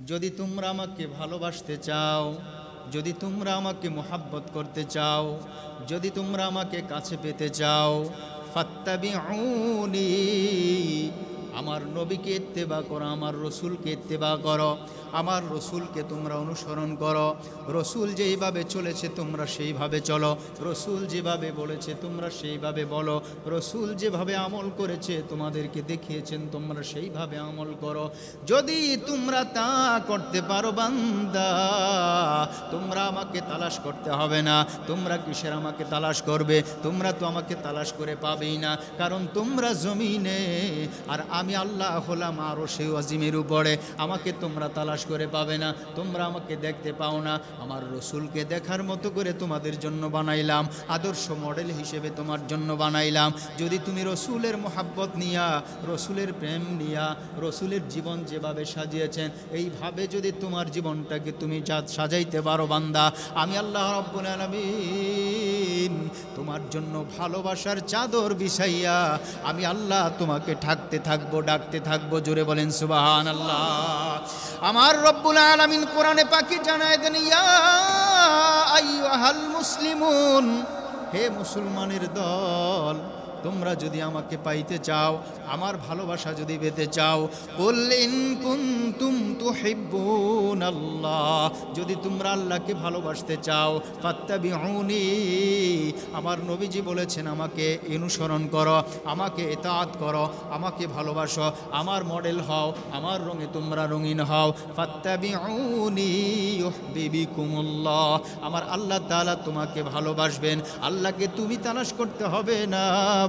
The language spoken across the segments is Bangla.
যদি তোমরা আমাকে ভালোবাসতে চাও, যদি তোমরা আমাকে মোহাব্বত করতে চাও, যদি তোমরা আমাকে কাছে পেতে চাও, ফাত্তাবিউনি, আমার নবীকে ইত্তেবা করো, আমার রসুলকে ইত্তেবা করো, আমার রসুলকে তোমরা অনুসরণ করো। রসুল যেইভাবে চলেছে তোমরা সেইভাবে চলো, রসুল যেভাবে বলেছে তোমরা সেইভাবে বলো, রসুল যেভাবে আমল করেছে তোমাদেরকে দেখিয়েছেন তোমরা সেইভাবে আমল করো। যদি তোমরা তা করতে পারো বান্দা, তোমরা আমাকে তালাশ করতে হবে না। তোমরা কিসের আমাকে তালাশ করবে? তোমরা তো আমাকে তালাশ করে পাবেই না, কারণ তোমরা জমিনে আর আমি আল্লাহ হলাম আরো সেই আজিমের উপরে। আমাকে তোমরা তালাশ করে পাবে না, তোমরা আমাকে দেখতে পাও না। আমার রসুলকে দেখার মতো করে তোমাদের জন্য বানাইলাম, আদর্শ মডেল হিসেবে তোমার জন্য বানাইলাম। যদি তুমি রসুলের মোহাব্বত নিয়া, রসুলের প্রেম নিয়া, রসুলের জীবন যেভাবে সাজিয়েছেন এইভাবে যদি তোমার জীবনটাকে তুমি সাজাইতে পারো বান্দা, আমি আল্লাহ রাব্বুল আলামিন তোমার জন্য ভালোবাসার চাদর বিছাইয়া আমি আল্লাহ তোমাকে ঢাকতে থাকবো, ডাকতে থাকবো। জোরে বলেন সুবহানাল্লাহ। আমার রব্বুল আলামিন কোরআনে পাকি জানায় দেন, ইয়া আইয়ুহাল মুসলিমুন, হে মুসলমানের দল, তোমরা যদি আমাকে পাইতে চাও, আমার ভালোবাসা যদি পেতে চাও, কুল ইন কুনতুম তুহিব্বুনাল্লাহ, যদি তোমরা আল্লাহকে ভালোবাসতে চাও, ফাত্তাবিউনি, আমার নবীজি বলেছেন আমাকে অনুসরণ করো, আমাকে ইতাআত করো, আমাকে ভালোবাসো, আমার মডেল হও, আমার রঙে তোমরা রঙিন হও। ফাত্তাবিউনি ইউহিব্বুকুমুল্লাহ, আমার আল্লাহ তাআলা তোমাকে ভালোবাসবেন। আল্লাহকে তুমি তালাশ করতে হবে না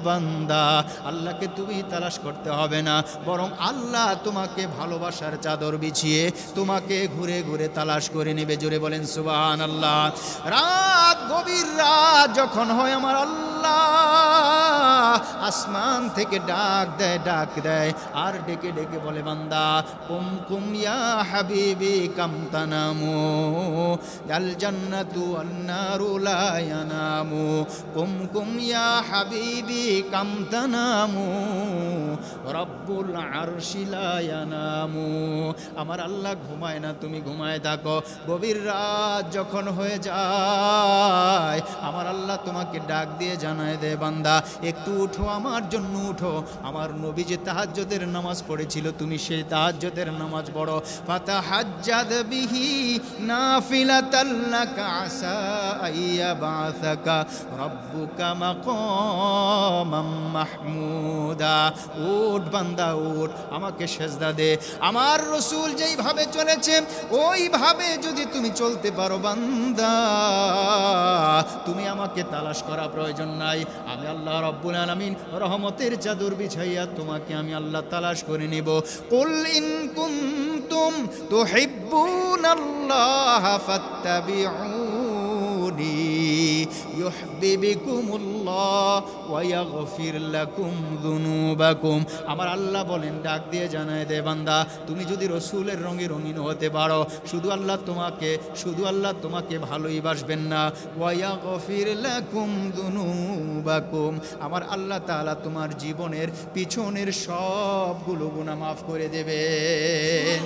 বান্দা, আল্লাহকে তুমি তালাশ করতে হবে না, বরং আল্লাহ তোমাকে ভালোবাসার চাদর বিছিয়ে তোমাকে ঘুরে ঘুরে তালাশ করে নেবে। জোরে বলেন সুবহানাল্লাহ। রাত, গভীর রাত যখন হয়, আমার আল্লাহ আসমান থেকে ডাক দেয়, ডাক দেয়, আর ডেকে ডেকে বলে, বান্দা কুম কুম ইয়া হাবিবি কাম তানামু, আল জান্নাতু ওয়ান নারু লা ইয়ানামু, কুম কুম ইয়া হাবিবি কাম তানামু, রব্বুল আরশি লা ইয়ানামু। আমার আল্লাহ ঘুমায় না, তুমি ঘুমায় থাকো। গভীর রাত যখন হয়ে যায়, আমার আল্লাহ তোমাকে ডাক দিয়ে জানায় দে, বান্দা একটু উঠো, আমার জন্য উঠো। আমার নবী যে তাহাজ্জুদের নামাজ পড়েছিল, তুমি সেই তাহাজ্জুদের নামাজ পড়ো। ফাতাহাজ্জাদ বিহি নাফিলাতাল লাকা আসা আইয়া বাসাকা রব্বুকা মাকামাম মাহমুদা। উঠ বান্দা উঠ, আমাকে সেজদা দে। আমার রসুল যেইভাবে চলেছে ওইভাবে যদি তুমি চলতে পারো বান্দা, তুমি আমাকে তালাশ করা প্রয়োজন নাই। আমি আল্লাহ রাব্বুল আলামিন রহমতের চাদর বিছাইয়া তোমাকে আমি আল্লাহ তালাশ করে নিব। কুল ইন কুনতুম তুহিব্বুনাল্লাহ ফাত্তাবিউনি ইউহিব্বুকুমুল্লাহ ওয়া ইয়াগফির লাকুম যুনুবাকুম। আমার আল্লাহ বলেন, ডাক দিয়ে জানায় দে, বান্দা তুমি যদি রসুলের রঙে রঙিন হতে পারো, শুধু আল্লাহ তোমাকে ভালোই বাসবেন না, ওয়া ইয়াগফির লাকুম যুনুবাকুম, আমার আল্লাহ তাআলা তোমার জীবনের পিছনের সবগুলো গুনাহ মাফ করে দেবেন।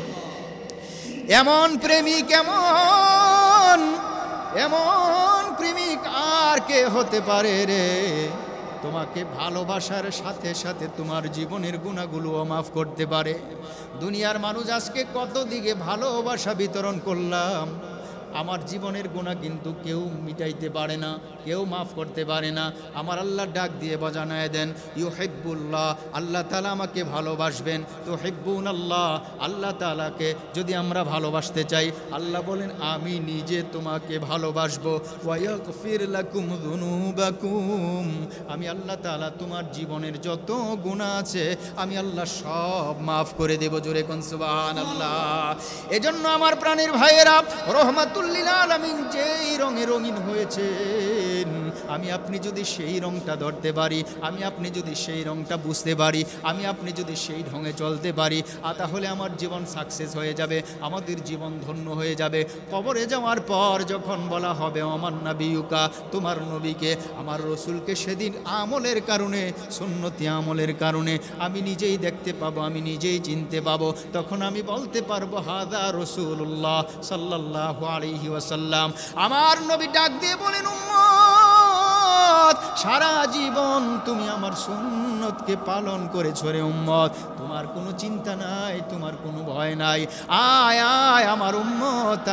এমন প্রেমিক, এমন প্রেমিক আর কে হতে পারে রে? তোমাকে ভালোবাসার সাথে সাথে তোমার জীবনের গুনাহগুলোও মাফ করতে পারে। দুনিয়ার মানুষ আজকে কত দিকে ভালোবাসা বিতরণ করলাম, আমার জীবনের গুনাহ কিন্তু কেউ মিটাইতে পারে না, কেউ মাফ করতে পারে না। আমার আল্লাহ ডাক দিয়ে বাজানায় দেন, ইউহিব্বুল্লাহ, আল্লাহ তাআলা আমাকে ভালোবাসবেন। তুহিব্বুনাল্লাহ, আল্লাহ তাআলাকে যদি আমরা ভালোবাসতে চাই, আল্লাহ বলেন আমি নিজে তোমাকে ভালোবাসবো। ওয়া ইয়াগফির লাকুম যুনুবাকুম, আমি আল্লাহ তাআলা তোমার জীবনের যত গুনাহ আছে আমি আল্লাহ সব মাফ করে দেব। জোরে কোন সুবহানাল্লাহ। এজন্য আমার প্রাণের ভাইয়েরা, রহমাতুল লিল আলামিন যেই রঙে রঙিন হয়েছেন, আমি আপনি যদি সেই রংটা ধরতে পারি, আমি আপনি যদি সেই রংটা বুঝতে পারি, আমি আপনি যদি সেই ঢঙে চলতে পারি, তাহলে আমার জীবন সাকসেস হয়ে যাবে, আমাদের জীবন ধন্য হয়ে যাবে। কবরে যাওয়ার পর যখন বলা হবে আমার নবিয়ুকা, তোমার নবীকে, আমার রসুলকে, সেদিন আমলের কারণে, সুন্নতি আমলের কারণে আমি নিজেই দেখতে পাবো, আমি নিজেই চিনতে পাবো। তখন আমি বলতে পারবো হাদা রাসূলুল্লাহ সাল্লাল্লাহু আলাইহি ওয়াসাল্লাম। আমার নবী ডাক দিয়ে বলেন, উম্মত, সারা জীবন তুমি আমার সুন্নতকে পালন করেছো রে উম্মত, তোমার কোনো চিন্তা নাই, তোমার কোনো ভয় নাই, আয় আয় আমার উম্মত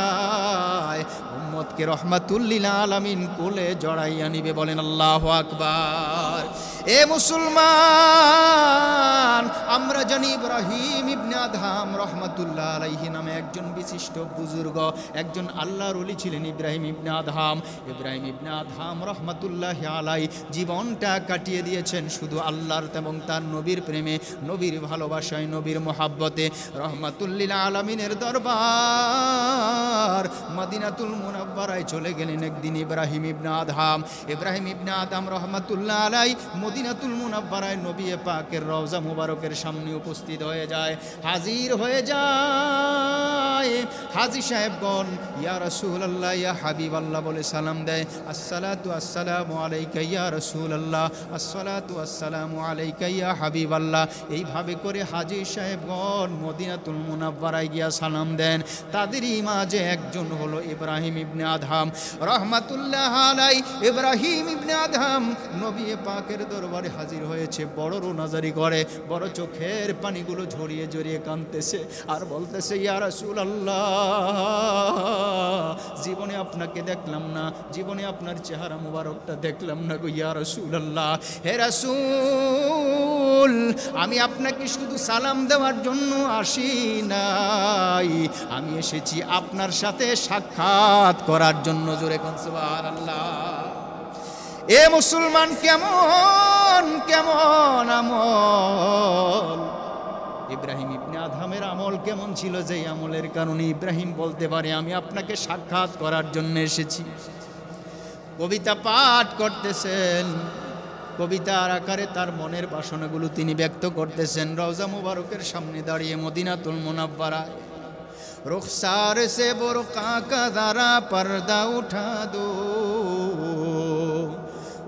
আয়। উম্মতকে রহমাতুল লিল আলামিন কোলে জড়াইয়া নিবে, বলেন আল্লাহু আকবার। এ মুসলমান, আমরা জানি ইব্রাহিম ইবনে আদহাম রহমাতুল্লাহ আলাইহি নামে একজন বিশিষ্ট বুজুর্গ, একজন আল্লাহর ওলি ছিলেন ইব্রাহিম ইবনে আদহাম। ইব্রাহিম ইবনে আদহাম রহমাতুল্লাহি আলাই জীবনটা কাটিয়ে দিয়েছেন শুধু আল্লাহর এবং তার নবীর প্রেমে, নবীর ভালোবাসায়, নবীর মোহাব্বতে। রহমাতুল লিল আলামিনের দরবার মদিনাতুল মুনাওয়ারায় চলে গেলেন একদিন ইব্রাহিম ইবনে আদহাম। ইব্রাহিম ইবনে আদহাম রহমাতুল্লাহ আলাই মদিনাতুল মুনাওয়ারায় নবী পাকের রওজা মুবারকের সামনে উপস্থিত হয়ে যায়, হাজির হয়ে যায়। হাজী সাহেবগণ ইয়া রাসূলুল্লাহ, ইয়া হাবিবাল্লাহ বলে সালাম দেয়, আসসালাতু আসসালামু আলাইকা ইয়া রাসূলুল্লাহ, আসসালাতু আসসালামু আলাইকা ইয়া হাবিবাল্লাহ। এইভাবে করে হাজী সাহেবগণ মদিনাতুল মুনাওয়ারায় গিয়া সালাম দেন। তাদেরই মাঝে একজন হলো ইব্রাহিম ইবনে আদহাম রহমাতুল্লাহ আলাই। ইব্রাহিম ইবনে আদহাম নবী পাকের দরবারে হাজির হয়েছে, বড় রোনাজারি করে, বড় চোখের পানিগুলো ঝরিয়ে ঝরিয়ে কাঁদতেছে আর বলতেছে, ইয়া রাসূলুল্লাহ, জীবনে আপনাকে দেখলাম না, জীবনে আপনার চেহারা মুবারকটা দেখলাম না গো ইয়া রাসূলুল্লাহ। হে রাসূল, আমি আপনাকে শুধু সালাম দেওয়ার জন্য আসি নাই, আমি এসেছি আপনার সাথে সাক্ষাৎ করার জন্য। জোরে কোন সুবহানাল্লাহ। এ মুসলমান, কেমন কেমন আমল! ইব্রাহিম ইবনে আদহামের আমল কেমন ছিল, যেই আমলের কারণে ইব্রাহিম বলতে পারে আমি আপনাকে সাক্ষাৎ করার জন্য এসেছি। কবিতা পাঠ করতেছেন, কবিতার আকারে তার মনের বাসনাগুলো তিনি ব্যক্ত করতেছেন রওজা মুবারকের সামনে দাঁড়িয়ে মদিনাতুল মুনাওয়ারায়। रुखसार से बुरका का ज़रा पर्दा उठा दो,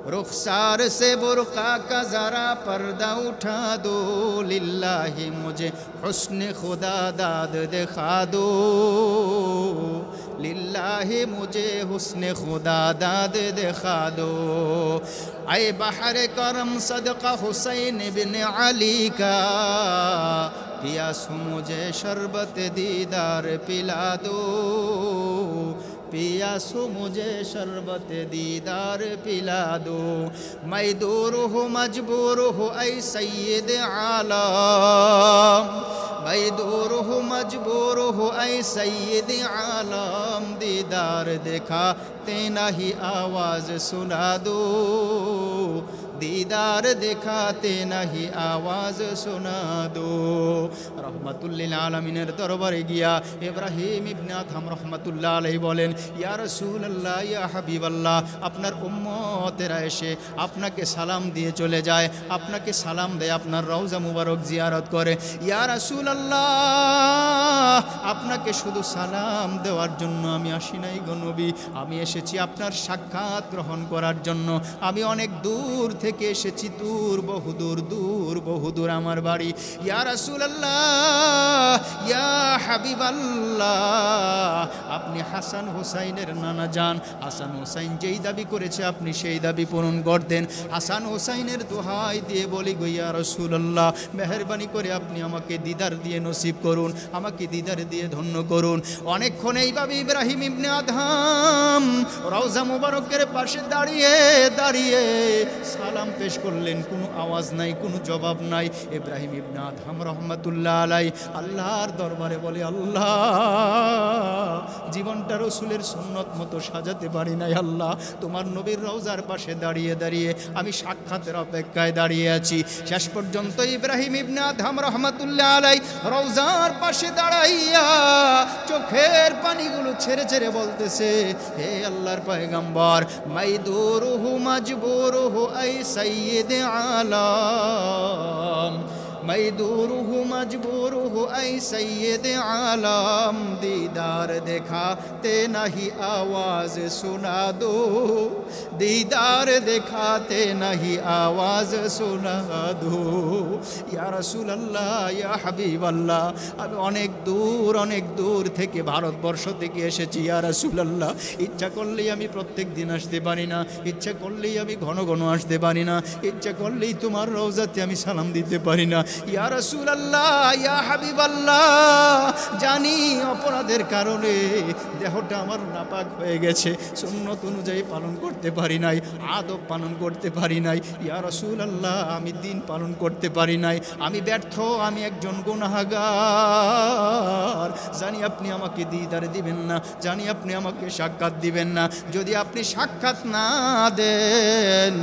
रुखसार से बुरका का ज़रा पर्दा उठा दो, लिल्लाहि मुझे हुस्न खुदा दाद दिखा दो, लिल्लाहि मुझे हुस्न खुदा दाद दिखा दो। ऐ बहर करम सदका हुसैन बिन अली का, पियासो मुझे शरबत दीदार पिला दो, पियासो मुझे शरबत दीदार पिला दो। मैं दूर हूँ मजबूर हूँ ऐ सैयद आलम, मैं दूर हूँ मजबूर हूँ ऐ सैयद आलम, दीदार दिखाते नहीं आवाज़ सुना दो, दीदार दिखाते नहीं आवाज़ सुना दो। रहमतुल्लिल आलमीনের দরবারে গিয়া ইব্রাহিম ইবনে আদহাম রহমাতুল্লাহ আলাইহি বলেন, ইয়া রাসূলুল্লাহ, ইয়া হাবিবাল্লাহ, আপনার উম্মতেরা এসে আপনাকে সালাম দিয়ে চলে যায়, আপনাকে সালাম দেয়, আপনার রওজা মুবারক জিয়ারত করে। ইয়া রাসূলুল্লাহ, আপনাকে শুধু সালাম দেওয়ার জন্য আমি আসি নাই গো নবী, আমি এসেছি আপনার সাক্ষাৎ গ্রহণ করার জন্য। আমি অনেক দূর থেকে এসেছি, দূর বহুদূর, দূর বহুদূর আমার বাড়ি। ইয়া রাসূলুল্লাহ, ইয়া হাবিবাল্লাহ, আপনি হাসান হুসাইনের নানা যান। হাসান হুসাইন যেই দাবি করেছে আপনি সেই দাবি পূরণ করতেন। হাসান হুসাইনের দোহাই দিয়ে বলি গো ইয়া রাসূলুল্লাহ, মেহেরবানি করে আপনি আমাকে দিদার দিয়ে নসিব করুন, আমাকে দিদার দিয়ে ধন্য করুন। অনেকক্ষণ এইভাবে ইব্রাহিম ইবনে আদহাম রওজা মুবারকের পাশে দাঁড়িয়ে দাঁড়িয়ে সালাম পেশ করলেন, কোনো আওয়াজ নাই, কোনো জবাব নাই। ইব্রাহিম ইবনে আদহাম রহমাতুল্লাহ আলাই আল্লাহর দরবারে বলে, আল্লাহ, জীবনটা রসুলের সুন্নত মতো সাজাতে পারি নাই আল্লাহ, তোমার নবীর রওজার পাশে দাঁড়িয়ে দাঁড়িয়ে আমি সাক্ষাতের অপেক্ষায় দাঁড়িয়ে আছি। শেষ পর্যন্ত ইব্রাহিম ইবনে আদহাম রহমাতুল্লাহ আলাই রওজার পাশে দাঁড়াইয়া চোখ চোখের পানিগুলো ছেড়ে ছেড়ে বলতেছে, হে আল্লাহর পয়গম্বর, মাইদুরুহু মাজবুরুহু আই সাইয়্যিদ আলাম, मजदूरुहु मजबूरुहु ऐ सैयद आलम, दीदार दिखाते नहीं आवाज़ सुना दो, दीदार दिखाते नहीं आवाज़ सुना दो। या रसूल अल्लाह, या हबीब अल्लाह, আমি অনেক দূর থেকে ভারতবর্ষ থেকে এসেছি ইয়া রাসূলুল্লাহ। ইচ্ছা করলেই আমি প্রত্যেক দিন আসতে পারি না, ইচ্ছা করলেই আমি ঘন ঘন আসতে পারি না, ইচ্ছা করলেই তোমার রওজাতে আমি সালাম দিতে পারি না ইয়া রাসূলুল্লাহ, ইয়া হাবিবাল্লাহ। জানি অপরাধের কারণে দেহটা আমার নাপাক হয়ে গেছে, সুন্নত অনুযায়ী পালন করতে পারি নাই, আদব পালন করতে পারি নাই ইয়া রাসূলুল্লাহ, আমি দিন পালন করতে পারি নাই, আমি ব্যর্থ, আমি একজন গুনাহগার। জানি আপনি আমাকে দিদার দিবেন না, জানি আপনি আমাকে সাক্ষাৎ দিবেন না। যদি আপনি সাক্ষাৎ না দেন,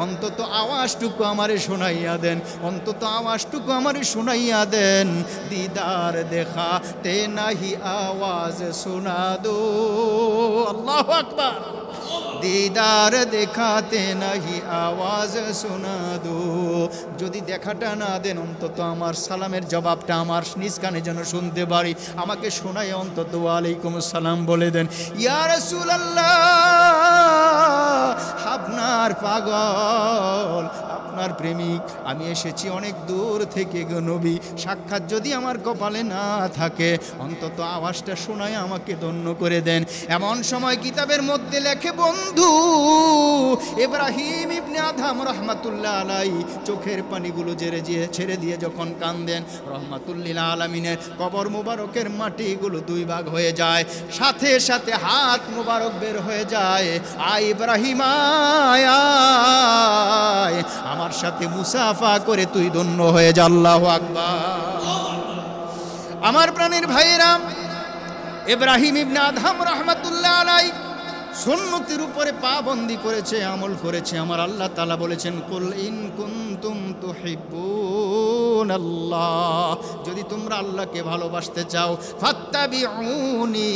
অন্তত আওয়াজটুকু আমারে শোনাইয়া দেন, অন্তত আওয়াজটুকু আমারে শোনাইয়া দেন। দিদার দেখাতে নাহি আওয়াজ শোনা দো, আল্লাহু আকবার। दीदार देखाते नहीं आवाज सुना दो। যদি দেখাটা না দেন, অন্তত আমার সালামের জবাবটা আমার নিজ কানে যেন শুনতে পারি, আমাকে শোনায় অন্তত ওয়ালাইকুম আসসালাম বলে দেন। ইয়া রাসূলুল্লাহ, আপনার পাগল, আপনার প্রেমিক আমি এসেছি অনেক দূর থেকে গো নবী। সাক্ষাৎ যদি আমার কপালে না থাকে, অন্তত আওয়াজটা শোনায় আমাকে ধন্য করে দেন। এমন সময় কিতাবের মধ্যে লেখে বন্ধু ইব্রাহিম ইবনে আদহাম রহমাতুল্লাহ আলাইহি চোখের পানিগুলো ছেড়ে দিয়ে যখন কান্দেন, রহমাতুল্লিল আলামিনের কবর মুবারকের মাটিগুলো দুই ভাগ হয়ে যায়, সাথে সাথে হাত মুবারক বের হয়ে যায়। আয় ইব্রাহিম আয়, আমার সাথে মুসাফা করে তুই ধন্য হয়ে যা। আল্লাহু আকবার। আমার প্রাণের ভাইয়েরা, ইব্রাহিম ইবনে আদহাম রহমাতুল্লাহ আলাইহি সুন্নতের উপরে পাবন্দি করেছে, আমল করেছে। আমার আল্লাহ তাআলা বলেছেন, কুল ইন কুনতুম তুহিব্বুনাল্লাহ, যদি তোমরা আল্লাহকে ভালোবাসতে চাও, ফাত্তাবিউনি,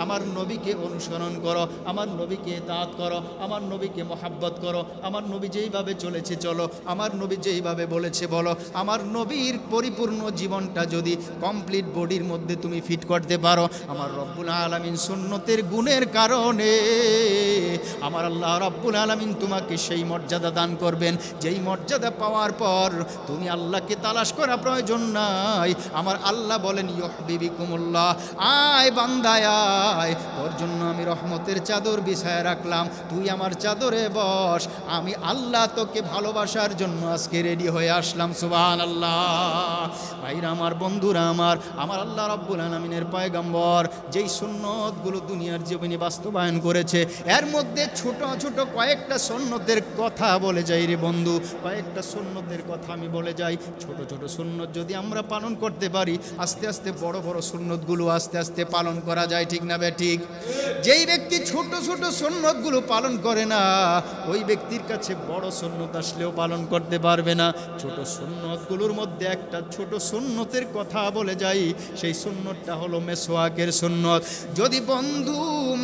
আমার নবীকে অনুসরণ করো, আমার নবীকে ইতাআত করো, আমার নবীকে মহব্বত করো, আমার নবী যেইভাবে চলেছে চলো, আমার নবী যেইভাবে বলেছে বলো। আমার নবীর পরিপূর্ণ জীবনটা যদি কমপ্লিট বডির মধ্যে তুমি ফিট করতে পারো, আমার রব্বুল আলামিন সুন্নতের গুণের কারণে আমার আল্লাহ রাব্বুল আলামিন তোমাকে সেই মর্যাদা দান করবেন, যেই মর্যাদা পাওয়ার পর তুমি আল্লাহকে তালাশ করা প্রয়োজন নাই। আমার আল্লাহ বলেন, ইউহিব্বুকুমুল্লাহ, আয় বান্দা আয়, তোর জন্য আমি রহমতের চাদর বিছায় রাখলাম, তুই আমার চাদরে বস, আমি আল্লাহ তোকে ভালোবাসার জন্য আজকে রেডি হয়ে আসলাম। সুবহানাল্লাহ। ভাইরা আমার, বন্ধুরা আমার, আমার আল্লাহ রাব্বুল আলামিনের পয়গম্বর যেই সুন্নতগুলো দুনিয়ার জীবনে বাস্তবায়ন করেছে, এর মধ্যে ছোট ছোট কয়েকটা সুন্নতের কথা বলে যাই রে বন্ধু, কয়েকটা সুন্নতের কথা আমি বলে যাই। ছোট ছোট সুন্নত যদি আমরা পালন করতে পারি, আস্তে আস্তে বড় বড় সুন্নতগুলো আস্তে আস্তে পালন করা যায়, ঠিক না বে ঠিক? যেই ব্যক্তি ছোট ছোট সুন্নতগুলো পালন করে না, ওই ব্যক্তির কাছে বড় সুন্নত আসলেও পালন করতে পারবে না। ছোট সুন্নতগুলোর মধ্যে একটা ছোট সুন্নতের কথা বলে যাই, সেই সুন্নতটা হলো মেসওয়াকের সুন্নত। যদি বন্ধু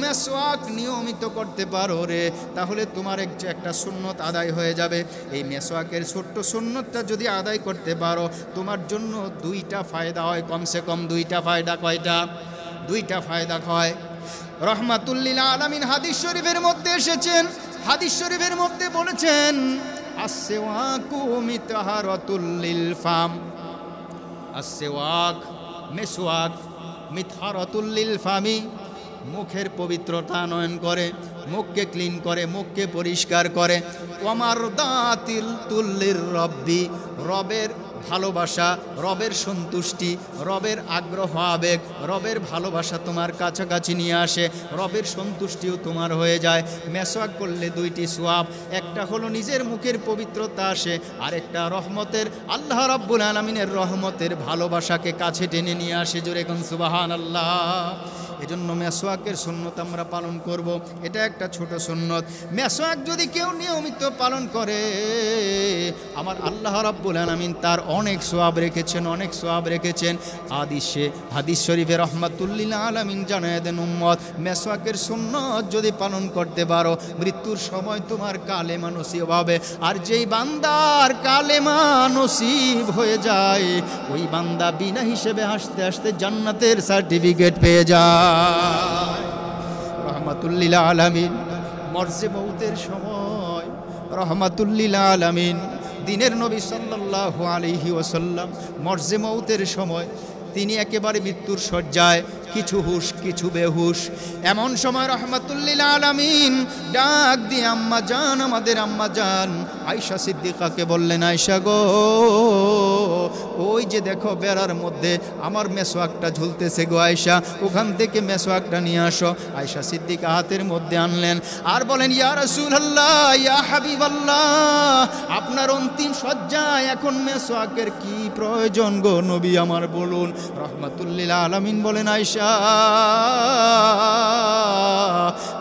মেসওয়াক নিয়মিত করতে পারো রে, তাহলে তোমার একটা সুন্নত আদায় হয়ে যাবে। এই মেসওয়াকের ছোট্ট সুন্নতটা যদি আদায় করতে পারো, তোমার জন্য দুইটা ফায়দা হয়, কমসে কম দুইটা ফায়দা। কয়টা? দুইটা ফায়দা হয়। রহমাতুল্লিল আলামিন হাদিস শরীফের মধ্যে এসেছেন, হাদিস শরীফের মধ্যে বলেছেন, আসওয়াকু মিতহারাতুল লিল ফাম, আসওয়াক মেসওয়াক মিতহারাতুল লিল ফামি, মুখের পবিত্রতা আনয়ন করে, মুখকে ক্লিন করে, মুখকে পরিষ্কার করে। ওয়ামারদাতিল তুল্লির রব্বি, রবের ভালোবাসা, রবের সন্তুষ্টি, রবের আগ্রহ আবেগ, রবের ভালোবাসা তোমার কাছাকাছি নিয়ে আসে, রবের সন্তুষ্টিও তোমার হয়ে যায়। মেসওয়াক করলে দুইটি সওয়াব, একটা হলো নিজের মুখের পবিত্রতা আসে, আর একটা রহমতের, আল্লাহ রাব্বুল আলামিনের রহমতের ভালোবাসাকে কাছে টেনে নিয়ে আসে। জোরে কোন সুবহানাল্লাহ। এজন্য মেসওয়াকের সুন্নত আমরা পালন করব, এটা একটা ছোট সুন্নত। মেসওয়াক যদি কেউ নিয়মিত পালন করে, আমার আল্লাহ রাব্বুল আলামিন তার অনেক সওয়াব রেখেছেন, অনেক সওয়াব রেখেছেন। হাদিস শরীফে রহমাতুল্লিল আলামিন জানায় দেন, উম্মত মেসওয়াকের সুন্নত যদি পালন করতে পারো মৃত্যুর সময় তোমার কালেমা নসিব হবে। আর যেই বান্দার কালেমা নসিব হয়ে যায় ওই বান্দা বিনা হিসেবে হাসতে হাসতে জান্নাতের সার্টিফিকেট পেয়ে যায়। রহমাতুল্লিল আলামিন মরজে মউতের সময় রহমাতুল্লিল আলামিন দিনের নবী সাল্লাল্লাহু আলাইহি ওয়াসাল্লাম মরজে মউতের সময় তিনি একেবারে মৃত্যুর শয্যায়, কিছু হুশ কিছু বেহুশ। এমন সময় রহমাতুল্লিল আলামিন ডাক দিয়ে আম্মা জান, আমাদের আম্মা জান আয়েশা সিদ্দিকাকে বললেন, আয়েশা গো, ওই যে দেখো বেড়ার মধ্যে আমার মেসওয়াকটা ঝুলতেছে গো আয়েশা, ওখান থেকে মেসওয়াকটা নিয়ে আসো। আয়েশা সিদ্দিকা হাতের মধ্যে আনলেন আর বলেন, ইয়া রাসূলুল্লাহ, ইয়া হাবিবাল্লাহ, আপনার অন্তিম শয্যায় এখন মেসওয়াকের কি প্রয়োজন গো নবী আমার, বলুন। রহমাতুল্লিল আলামিন বলেন, আয়েশা,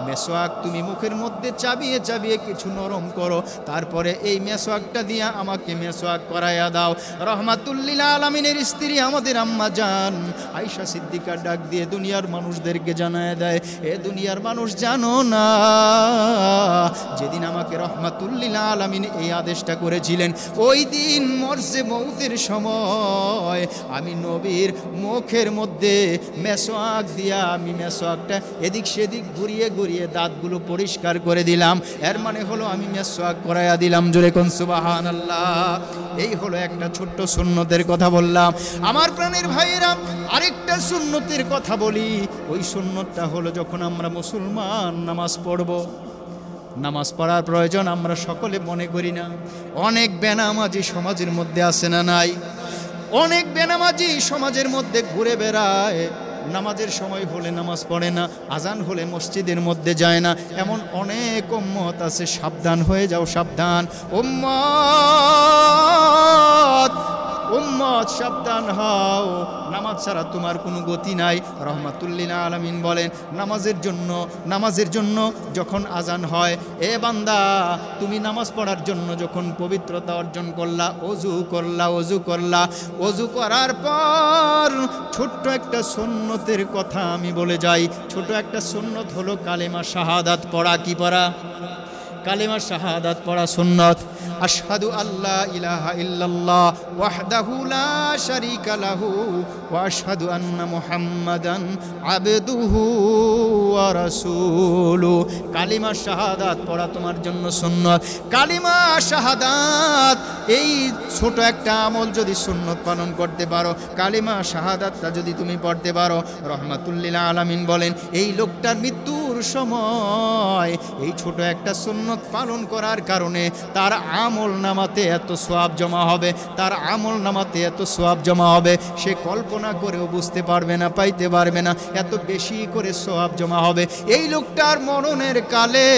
মেসওয়াক তুমি মুখের মধ্যে চাবিয়ে চাবিয়ে কিছু নরম করো, তারপরে এই মেসওয়াকটা দিয়া আমাকে মেসওয়াক করাইয়া দাও। রহমাতুল্লিল আলামিনের স্ত্রী আমাদের আম্মা জান আয়েশা সিদ্দিকা ডাক দিয়ে দুনিয়ার মানুষদেরকে জানায় দেয়, এ দুনিয়ার মানুষ জানো না, যেদিন আমাকে রহমাতুল্লিল আলামিন এই আদেশটা করেছিলেন ওই দিন মরজে মউতের সময় আমি নবীর মুখের মধ্যে মেসওয়াক দিয়া আমি মেসওয়াকটা এদিক সেদিক ঘুরিয়ে ঘুরিয়ে দাঁতগুলো পরিষ্কার করে দিলাম। এর মানে হলো আমি মেসওয়াক করাইয়া দিলাম। জোরে কোন সুবহানাল্লাহ। এই হলো একটা ছোট্ট সুন্নতের কথা বললাম। আমার প্রাণের ভাইয়েরা, আরেকটা সুন্নতের কথা বলি। ওই সুন্নতটা হলো যখন আমরা মুসলমান নামাজ পড়ব, নামাজ পড়ার প্রয়োজন আমরা সকলে মনে করি না। অনেক বেনামাজি সমাজের মধ্যে আছে না নাই? অনেক বেনামাজি সমাজের মধ্যে ঘুরে বেড়ায়, নামাজের সময় হলে নামাজ পড়ে না, আজান হলে মসজিদের মধ্যে যায় না। এমন অনেক উম্মত আছে, সাবধান হয়ে যাও, সাবধান উম্মত, উম্মত সাবধান হও, নামাজ ছাড়া তোমার কোনো গতি নাই। রহমাতুল্লিল আলামিন বলেন, নামাজের জন্য যখন আজান হয়, এ বান্দা তুমি নামাজ পড়ার জন্য যখন পবিত্রতা অর্জন করলা, অজু করলা, অজু করার পর ছোট্ট একটা সুন্নতের কথা আমি বলে যাই। ছোট একটা সুন্নত হলো কালেমা শাহাদাত পড়া। কি পড়া? কালেমা শাহাদাত পড়া সুন্নত। আশহাদু আল্লা ইলাহা ইল্লাল্লাহ ওয়াহদাহু লা শারীকা লাহু ওয়া আশহাদু আন্না মুহাম্মাদান আবদুহু ওয়া রাসূলুহু। কালিমা শাহাদাত পড়া তোমার জন্য সুন্নত। কালিমা শাহাদাত এই ছোট একটা আমল যদি সুন্নত পালন করতে পারো, কালিমা শাহাদাতটা যদি তুমি পড়তে পারো, রহমাতুল্লিল আলামিন বলেন এই লোকটার মৃত্যুর সময় এই ছোট একটা সুন্নত পালন করার কারণে তার আমল নামাতে এত সওয়াব জমা হবে, তার আমল নামাতে এত সওয়াব জমা হবে, সে কল্পনা করেও বুঝতে পারবে না, পাইতে পারবে না, এত বেশি করে সওয়াব জমা হবে। এই লোকটার মরণের কালে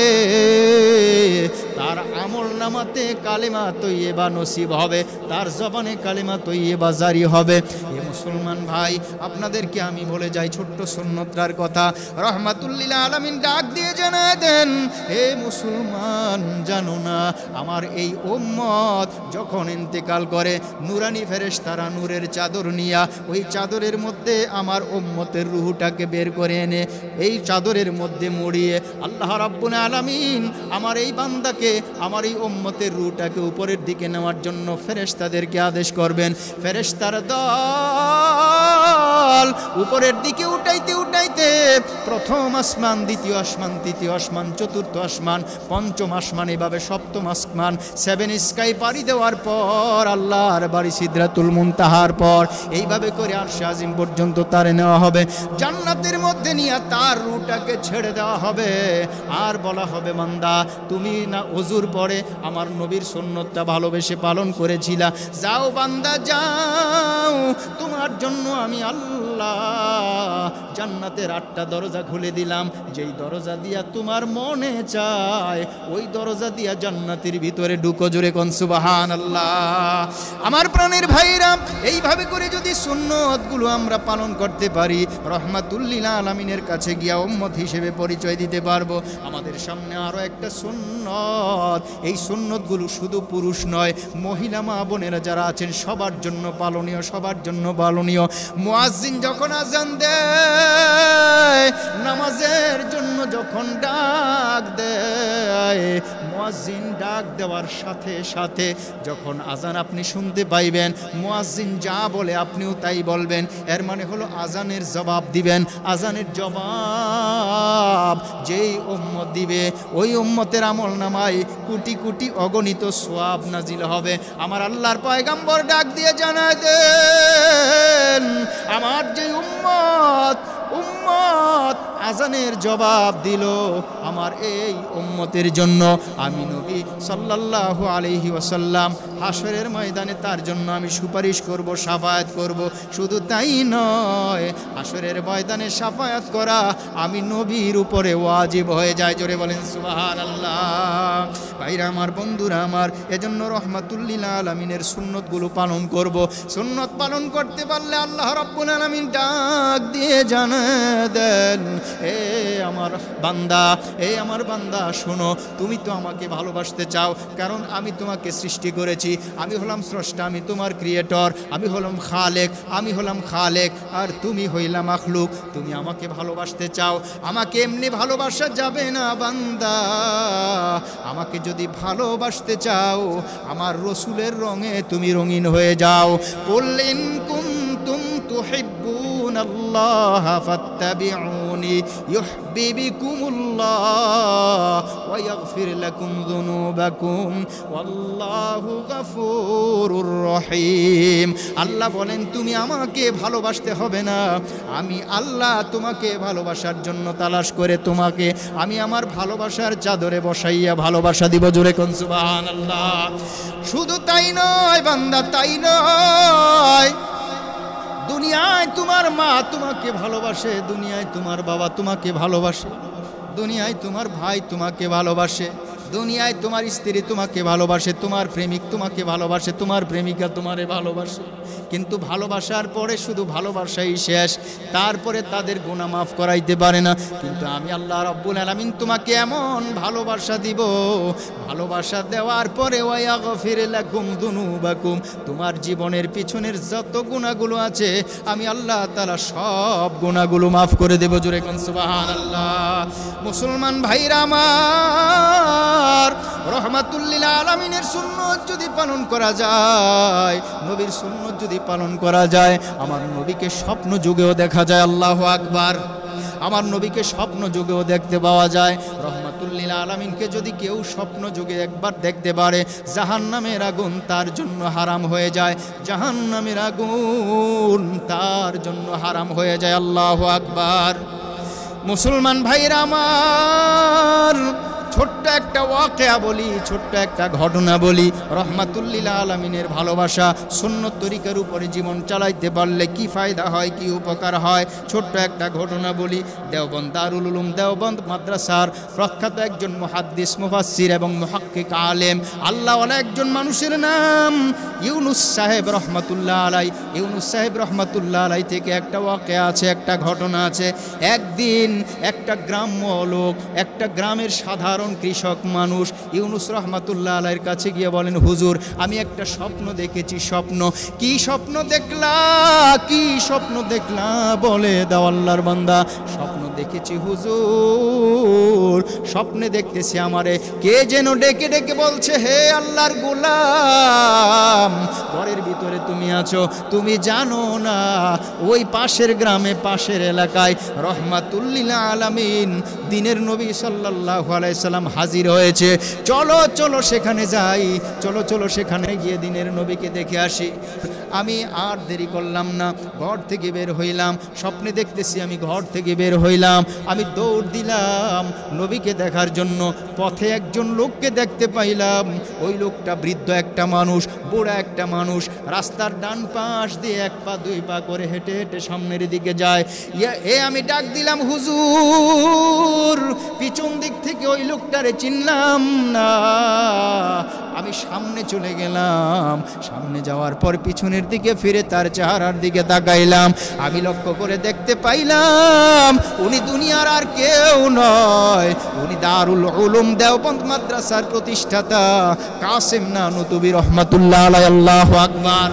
তার আমল নামাতে কালেমা তৈয়বা নসিব হবে, তার জবানে কালেমা তৈয়বা জারি হবে। এ মুসলমান ভাই, আপনাদেরকে আমি বলে যাই ছোট্ট সুন্নতটার কথা। রহমাতুল্লিল আলামিন ডাক দিয়ে জানায় দেন, হে মুসলমান, জানো না আমার এই উম্মত যখন ইন্তেকাল করে নূরানি ফেরেশতারা নূরের চাদর নিয়া ওই চাদরের মধ্যে আমার উম্মতের রূহটাকে বের করে এনে এই চাদরের মধ্যে মুড়িয়ে আল্লাহ রাব্বুল আলামিন আমার এই বান্দাকে, আমার এই উম্মতের রূহটাকে উপরের দিকে নেওয়ার জন্য ফেরেশতাদেরকে আদেশ করবেন। ফেরেশতার দল উপরের দিকে উঠাইতে উঠাইতে প্রথম আসমান, দ্বিতীয় আসমান, তৃতীয় আসমান, চতুর্থ আসমান, পঞ্চম আসমান, এভাবে সপ্তম আসমান, 7 স্কাই পাড়ি দেওয়ার পর আল্লাহর বাড়ি সিদরাতুল মুনতাহার পর এইভাবে করে আরশে আজিম পর্যন্ত তারে নেওয়া হবে। জান্নাতের মধ্যে নিয়ে তার রূহটাকে ছেড়ে দেওয়া হবে আর বলা হবে, বান্দা তুমি না ওযুর পরে আমার নবীর সুন্নতটা ভালোবেসে পালন করেছিলা, যাও বান্দা যাও, তোমার জন্য আমি আল্লাহ আল্লাহ জান্নাতের 8টা দরজা খুলে দিলাম, যেই দরজা দিয়া তোমার মনে চায় ওই দরজা দিয়া জান্নাতের ভিতরে ঢুকো। জোরে কোন সুবহানাল্লাহ। আমার প্রাণের ভাইরা, এইভাবে করে যদি সুন্নতগুলো আমরা পালন করতে পারি, রহমাতুল লিল আলামিনের কাছে গিয়া উম্মত হিসেবে পরিচয় দিতে পারবো। আমাদের সামনে আরো একটা সুন্নত, এই সুন্নতগুলো শুধু পুরুষ নয়, মহিলা মা বোনেরা যারা আছেন সবার জন্য পালনীয়, সবার জন্য পালনীয়। মুয়াজ্জিন যখন আজান দেয়, নামাজের জন্য যখন ডাক দেয়, মুয়াজ্জিন ডাক দেওয়ার সাথে সাথে যখন আজান আপনি শুনতে পাইবেন, মুয়াজ্জিন যা বলে আপনিও তাই বলবেন। এর মানে হলো আজানের জবাব দিবেন। আজানের জবাব যেই উম্মত দিবে ওই উম্মতের আমল নামায় কোটি কোটি অগণিত সওয়াব নাজিল হবে। আমার আল্লাহর পয়গম্বর ডাক দিয়ে জানায় দেন, আমার যে উম্মত আজানের জবাব দিল, আমার এই উম্মতের জন্য আমি নবী সাল্লাল্লাহু আলাইহি ওয়াসাল্লাম হাশরের ময়দানে তার জন্য আমি সুপারিশ করব, শাফায়াত করব। শুধু তাই নয়, হাশরের ময়দানে শাফায়াত করা আমি নবীর উপরে ওয়াজিব হয়ে যায়। জোরে বলেন সুবহানাল্লাহ। ভাইরা আমার, বন্ধুরা আমার, এজন্য রহমাতুল লিল আলামিনের সুন্নতগুলো পালন করব। সুন্নত পালন করতে পারলে আল্লাহ রাব্বুল আলামিন ডাক দিয়ে জানায় দেন, এ আমার বান্দা শোনো, তুমি তো আমাকে ভালোবাসতে চাও, কারণ আমি তোমাকে সৃষ্টি করেছি, আমি হলাম স্রষ্টা, আমি তোমার ক্রিয়েটর, আমি হলাম খালেক, আর তুমি হইলা মাখলুক। তুমি আমাকে ভালোবাসতে চাও, আমাকে এমনি ভালোবাসা যাবে না বান্দা। আমাকে যদি ভালোবাসতে চাও, আমার রসুলের রঙে তুমি রঙিন হয়ে যাও। কুল্লিন কুনতুম তুহিব্বুনাল্লাহ ফাত্তাবিউনি ইউহিব্বুকুমুল্লাহ ওয়া ইয়াগফির লাকুম যুনুবাকুম ওয়াল্লাহু গফুরুর রহিম। আল্লাহ বলেন, তুমি আমাকে ভালোবাসতে হবে না, আমি আল্লাহ তোমাকে ভালোবাসার জন্য তালাশ করে তোমাকে আমি আমার ভালোবাসার চাদরে বসাইয়া ভালোবাসা দিব। জোরে কোন সুবহানাল্লাহ। শুধু তাই নয় বান্দা, তাই নয়, দুনিয়ায় তোমার মা তোমাকে ভালোবাসে, দুনিয়ায় তোমার বাবা তোমাকে ভালোবাসে, দুনিয়ায় তোমার ভাই তোমাকে ভালোবাসে, দুনিয়ায় তোমার স্ত্রী তোমাকে ভালোবাসে, তোমার প্রেমিক তোমাকে ভালোবাসে, তোমার প্রেমিকা তোমারে ভালোবাসে। কিন্তু ভালোবাসার পরে শুধু ভালোবাসাই শেষ, তারপরে তাদের গুনাহ মাফ করাইতে পারে না। কিন্তু আমি আল্লাহ রাব্বুল আলামিন তোমাকে এমন ভালোবাসা দিব, ভালোবাসা দেওয়ার পরে ওয়া ইয়াগফির লাকুম যুনুবাকুম, তোমার জীবনের পিছনের যত গুনাহগুলো আছে আমি আল্লাহ তাআলা সব গুনাহগুলো মাফ করে দেব। জোরে কোন সুবহানাল্লাহ। মুসলমান ভাইরা আমার, রহমাতুল লিল আলামিনের সুন্নত যদি পালন করা যায়, নবীর সুন্নত যদি পালন করা যায়, আমার নবীকে স্বপ্ন যুগেও দেখা যায়। আল্লাহু আকবার। আমার নবীকে স্বপ্ন যুগেও দেখতে পাওয়া যায়। রহমাতুল লিল আলামিনকে যদি কেউ স্বপ্ন যুগে একবার দেখতে পারে, জাহান্নামের আগুন তার জন্য হারাম হয়ে যায়, জাহান্নামের আগুন তার জন্য হারাম হয়ে যায়। আল্লাহু আকবার। মুসলমান ভাইরা আমার, ছোট্ট একটা ওয়াকিয়া বলি, ছোট্ট একটা ঘটনা বলি। রহমাতুল লিল আলামিনের ভালোবাসা, সুন্নত তরিকার উপরে জীবন চালাইতে পারলে কি ফায়দা হয়, কি উপকার হয়, ছোট্ট একটা ঘটনা বলি। দেওবন্দ দারুল উলুম দেওবন্দ মাদ্রাসার প্রখ্যাত একজন মুহাদ্দিস, মুফাসসির এবং মুহাক্কিক আলেম, আল্লাহওয়ালা একজন মানুষের নাম ইউনুস সাহেব রহমাতুল্লাহ আলাই। ইউনুস সাহেব রহমাতুল্লাহ আলাই থেকে একটা ওয়াকিয়া আছে, একটা ঘটনা আছে। একদিন একটা গ্রাম্য লোক, একটা গ্রামের সাধারণ কৃষক মানুষ ইউনুস রহমাতুল্লাহ আলাইহির কাছে গিয়ে বলেন, হুজুর আমি একটা স্বপ্ন দেখেছি। স্বপ্ন কি? স্বপ্ন দেখলা? কি স্বপ্ন দেখলা? বলে দাও আল্লাহর বান্দা। স্বপ্ন দেখেছি হুজুর, স্বপ্নে দেখতেছি আমারে কে যেন ডেকে ডেকে বলছে, হে আল্লাহর গোলাম, ঘরের ভিতরে তুমি আছো, তুমি জানো না ওই পাশের গ্রামে, পাশের এলাকায় রহমাতুল লিল আলামিন দিনের নবী সাল্লাল্লাহু আলাইহি সাল্লাম হাজির হয়েছে। চলো চলো সেখানে যাই, চলো চলো সেখানে গিয়ে দিনের নবীকে দেখে আসি। আমি আর দেরি করলাম না, ঘর থেকে বের হইলাম। স্বপ্নে দেখতেছি আমি ঘর থেকে বের হইলাম, আমি দৌড় দিলাম নবীকে দেখার জন্য। পথে একজন লোককে দেখতে পাইলাম, ওই লোকটা বৃদ্ধ একটা মানুষ, বুড়া একটা মানুষ, রাস্তার ডান পাশ দিয়ে এক পা দুই পা করে হেঁটে হেঁটে সামনের দিকে যায়। আমি ডাক দিলাম, হুজুর। পিছন দিক থেকে ওই লোকটারে চিনলাম না। আমি সামনে চলে গেলাম, সামনে যাওয়ার পর পিছনের দিকে ফিরে তার চেহারার দিকে তাকাইলাম। আমি লক্ষ্য করে দেখতে পাইলাম উনি দুনিয়ার আর কেউ নয়, উনি দারুল উলুম দেওবন্দ মাদ্রাসার প্রতিষ্ঠাতা কাসেম নানুতুবি রহমাতুল্লাহ আলাইহি। আল্লাহু আকবার।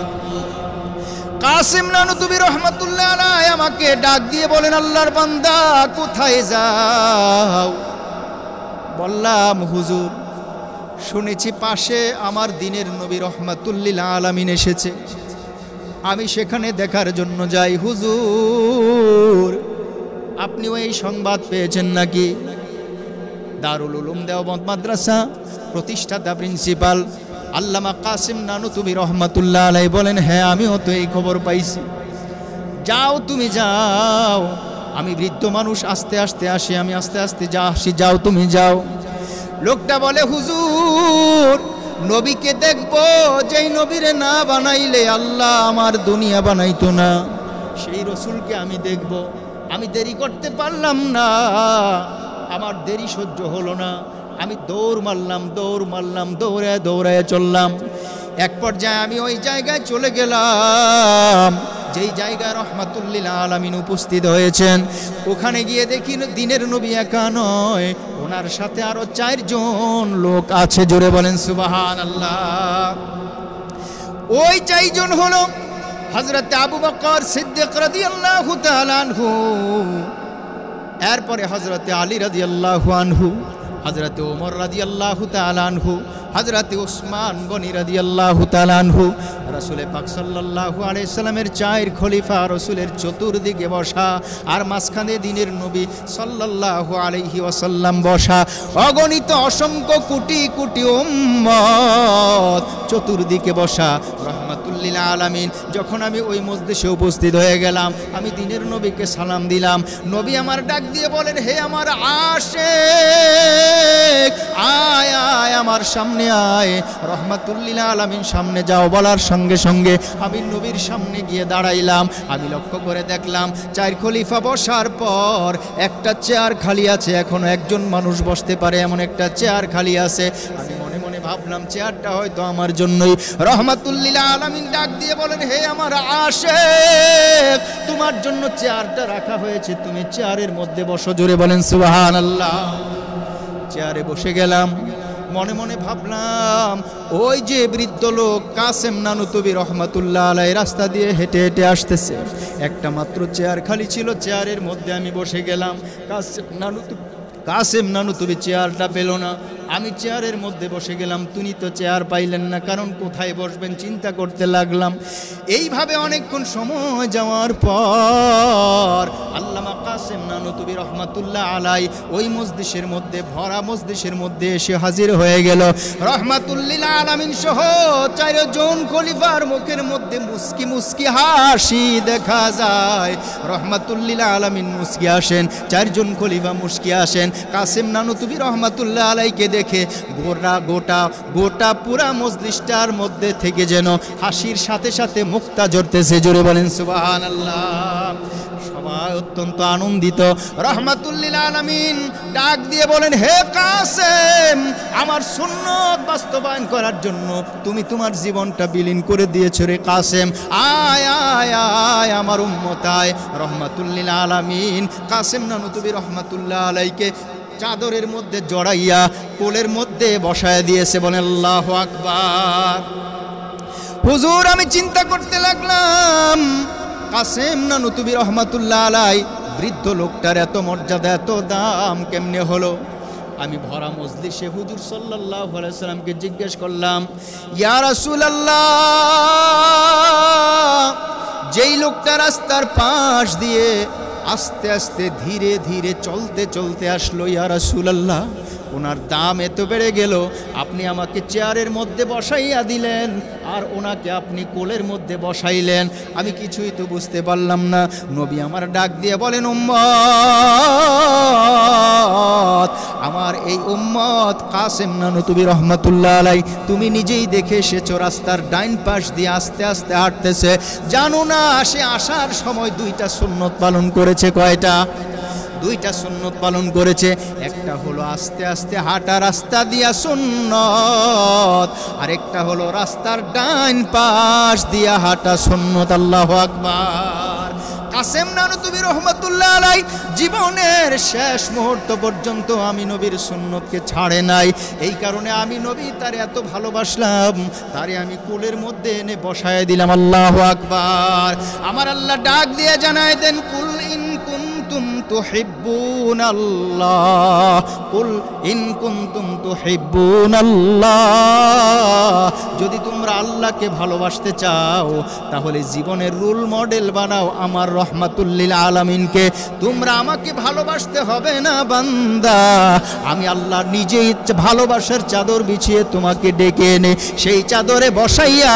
কাসেম নানুতুবি রহমাতুল্লাহ আলাইহি আমাকে ডাক দিয়ে বলেন, আল্লাহর বান্দা কোথায় যাও? বললাম, হুজুর শুনেছি পাশে আমার দিনের নবী রহমাতুল্লিল আলামিন এসেছে, আমি সেখানে দেখার জন্য যাই। হুজুর আপনিও এই সংবাদ পেয়েছেন নাকি? দারুল উলুম দেওবন্দ মাদ্রাসা প্রতিষ্ঠাতা প্রিন্সিপাল আল্লামা কাসেম নানুতুবি রহমাতুল্লাহ আলাইহি বলেন, হ্যাঁ আমিও তো এই খবর পাইছি। যাও তুমি যাও, আমি বৃদ্ধ মানুষ আস্তে আস্তে আসি, আমি আস্তে আস্তে আসি, যাও তুমি যাও। লোকটা বলে, হুজুর নবীকে দেখবো, যেই নবীরে না বানাইলে আল্লাহ আমার দুনিয়া বানাইতো না, সেই রসুলকে আমি দেখব। আমি দেরি করতে পারলাম না, আমার দেরি সহ্য হলো না। আমি দৌড় মারলাম, দৌড়ায় দৌড়ায় চললাম। এক পর্যায়ে আমি ওই জায়গায় চলে গেলাম যেই জায়গায় রহমাতুল্লিল আলামিন উপস্থিত হয়েছেন। ওখানে গিয়ে দেখি দিনের নবী একা নয়, ওনার সাথে আরো 4 জন লোক আছে। জোরে বলেন সুবহানাল্লাহ। ওই 4 জন হলো হযরত আবু বকর সিদ্দিক রাদিয়াল্লাহু তাআলা আনহু, এরপরে হযরত আলী রাদিয়াল্লাহু আনহু, হযরত ওমর রাদিয়াল্লাহু তাআলা আনহু, হযরত উসমান গনি রাদিয়াল্লাহু তাআলা আনহু। রাসূল পাক সাল্লাল্লাহু আলাইহি সাল্লামের 4 খলিফা রাসূলের চতুর্দিকে বসা, আর মাঝখানে দিনের নবী সাল্লাল্লাহু আলাইহি ওয়াসাল্লাম বসা। অগণিত অসংখ্য কোটি কোটি উম্মত চতুর্দিকে বসা রহমাতুল্লিল আলামিন। যখন আমি ওই মজলিসে উপস্থিত হয়ে গেলাম, আমি দিনের নবীকে সালাম দিলাম। নবী আমার ডাক দিয়ে বলেন, হে আমার আশিক, আয় আয় আমার সামনে আয়। রহমাতুল্লিল আলামিন সামনে যাও বলার সঙ্গে সঙ্গে আমি নবীর সামনে গিয়ে দাঁড়াইলাম। আমি লক্ষ্য করে দেখলাম 4 খলিফা বসার পর একটা চেয়ার খালি আছে, এখনো একজন মানুষ বসতে পারে এমন একটা চেয়ার খালি আছে। আমি মনে মনে ভাবলাম চেয়ারটা হয়তো আমার জন্যই। রহমাতুল্লিল আলামিন ডাক দিয়ে বলেন, হে আমার আশিক, তোমার জন্য চেয়ারটা রাখা হয়েছে, তুমি চেয়ারের মধ্যে বসো। জোরে বলেন সুবহানাল্লাহ। চেয়ারে বসে গেলাম। মনে মনে ভাবলাম ওই যে বৃদ্ধ লোক কাসেম নানুতুবি রহমাতুল্লাহ আলাইহি রাস্তা দিয়ে হেঁটে হেঁটে আসতেছে, একটা মাত্র চেয়ার খালি ছিল, চেয়ারের মধ্যে আমি বসে গেলাম। কাসেম নানুতুবি চেয়ারটা পেল না, আমি চেয়ারের মধ্যে বসে গেলাম। তিনি তো চেয়ার পাইলেন না, কারণ কোথায় বসবেন চিন্তা করতে লাগলাম। এইভাবে অনেকক্ষণ সময় যাওয়ার পর আল্লামা কাসেম নানুতুবি রহমাতুল্লাহ আলাইহি ওই মজলিসের মধ্যে, ভরা মজলিসের মধ্যে এসে হাজির হয়ে গেল। রহমাতুল্লিল আলামিন সহ 4 জন খলিফার মুখের মধ্যে মুস্কি মুস্কি হাসি দেখা যায়। রহমাতুল্লিল আলামিন মুস্কি আসেন, 4 জন খলিফা মুস্কি আসেন। কাসেম নানুতুবি রহমাতুল্লাহ আলাইহিকে দেখে গোটা পুরা মজলিসটার মধ্যে থেকে যেন হাসির সাথে সাথে মুক্তা ঝরতেছে। জোরে বলেন সুবহানাল্লাহ। সবাই অত্যন্ত আনন্দিত। রহমাতুল্লিল আলামিন ডাক দিয়ে বলেন, হে কাসেম, আমার সুন্নত বাস্তবায়ন করার জন্য তুমি তোমার জীবনটা বিলীন করে দিয়েছো রে কাসেম। আয় আয় আয় আমার উম্মত আয়। রহমাতুল্লিল আলামিন কাসেম নানুতুবি রহমাতুল্লাহ আলাইহিকে চাদরের মধ্যে জড়াইয়া কোলের মধ্যে বসায় দিয়েছে। বলেন আল্লাহু আকবার। হুজুর আমি চিন্তা করতে লাগলাম, কাসেম নানুতুবি রহমাতুল্লাহ আলাইহি বৃদ্ধ লোকটার এত মর্যাদা, এত দাম কেমনে হলো? আমি ভরা মজলিসে হুজুর সাল্লাল্লাহু আলাইহি সাল্লামকে জিজ্ঞেস করলাম, ইয়া রাসূলুল্লাহ, যেই লোকটা রাস্তার পাশ দিয়ে আস্তে আস্তে ধীরে ধীরে চলতে চলতে আসলো, ইয়া রাসূলুল্লাহ ওনার দাম এত বেড়ে গেল, আপনি আমাকে চেয়ারের মধ্যে বসাইয়া দিলেন আর ওনাকে আপনি কোলের মধ্যে বসাইলেন, আমি কিছুই তো বুঝতে পারলাম না। নবী আমার ডাক দিয়ে বলেন, উম্মত, আমার এই উম্মত কাসেম নানুতুবি রহমাতুল্লাহ আলাই, তুমি নিজেই দেখে এসেছো রাস্তার ডাইন পাশ দিয়ে আস্তে আস্তে হাঁটতেছে, জানো না সে আসার সময় 2টা সুন্নত পালন করেছে। কয়টা? 2টা সুন্নত পালন করেছে। একটা হলো আস্তে আস্তে হাঁটা রাস্তা দিয়া সুন্নত, আরেকটা হলো রাস্তার ডাইন পাশ দিয়া হাঁটা সুন্নত। আল্লাহু আকবার। কাসেম নানুতুবি রহমাতুল্লাহ আলাই জীবনের শেষ মুহূর্ত পর্যন্ত আমি নবীর সুন্নতকে ছাড়ে নাই। এই কারণে আমি নবী তারে এত ভালোবাসলাম, তারে আমি কোলের মধ্যে এনে বসায় দিলাম। আল্লাহু আকবার। আমার আল্লাহ ডাক দিয়ে জানায় দেন, কুল ইন কুনতুম তুহিব্বুনাল্লাহ, কুল ইন কুনতুম তুহিব্বুনাল্লাহ, যদি তোমরা আল্লাহকে ভালোবাসতে চাও তাহলে জীবনের রোল মডেল বানাও আমার রহমাতুল লিল আলামিনকে। তোমরা আমাকে ভালোবাসতে হবে না বান্দা, আমি আল্লাহ নিজেই ভালোবাসার চাদর বিছিয়ে তোমাকে ডেকে এনে সেই চাদরে বসাইয়া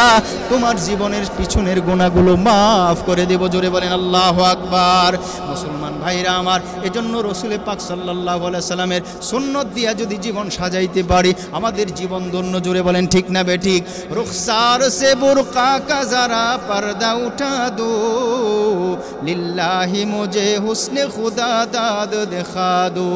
তোমার জীবনের পিছনের গুনাহগুলো মাফ করে দেব। জোরে বলেন আল্লাহু আকবার। মুসলমান ভাইরা আমার, এজন্য রাসূল পাক সাল্লাল্লাহু আলাইহি সাল্লামের সুন্নত দিয়া যদি জীবন সাজাইতে পারি আমাদের জীবন ধন্য। জোরে বলেন ঠিক না বেঠিক? রুখসার সে বুরকা কা যারা পর্দা উঠা দো, লিল্লাহি মুঝে হুসনে খুদা দাদ দেখা দো।